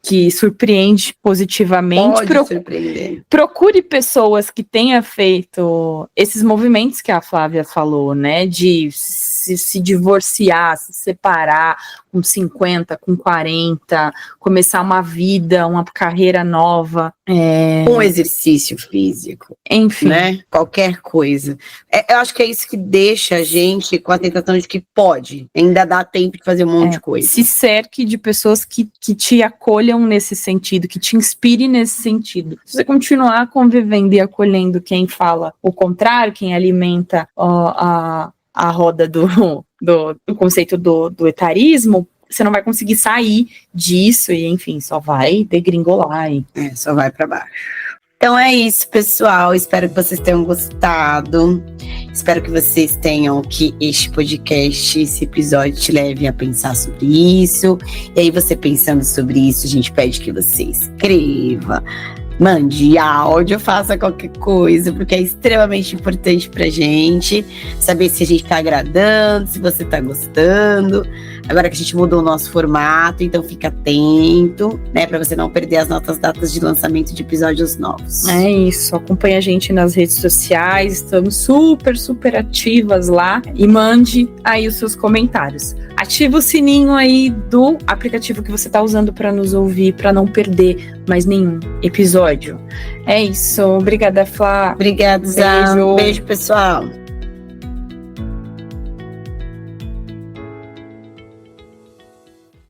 que surpreende positivamente. Pode surpreender. Procure pessoas que tenham feito esses movimentos que a Flávia falou, né? De se divorciar, se separar com 50, com 40, começar uma vida, uma carreira nova. Um exercício físico. Enfim. Né? Qualquer coisa. Eu acho que é isso que deixa a gente com a tentação de que pode. Ainda dá tempo de fazer um monte de coisa. Se cerque de pessoas que te acolham nesse sentido, que te inspire nesse sentido. Se você continuar convivendo e acolhendo quem fala o contrário, quem alimenta a roda do conceito do etarismo, você não vai conseguir sair disso e, enfim, só vai degringolar. Só vai para baixo. Então é isso, pessoal. Espero que vocês tenham gostado. Espero que vocês tenham, que este podcast, esse episódio te leve a pensar sobre isso. E aí, você pensando sobre isso, a gente pede que você escreva, mande áudio, faça qualquer coisa, porque é extremamente importante pra gente saber se a gente tá agradando, se você tá gostando. Agora que a gente mudou o nosso formato, então fica atento, né, pra você não perder as nossas datas de lançamento de episódios novos. É isso, acompanha a gente nas redes sociais, estamos super, super ativas lá, e mande aí os seus comentários. Ativa o sininho aí do aplicativo que você tá usando para nos ouvir, para não perder mais nenhum episódio. É isso, obrigada, Flá. Obrigada, Zá. Beijo, pessoal.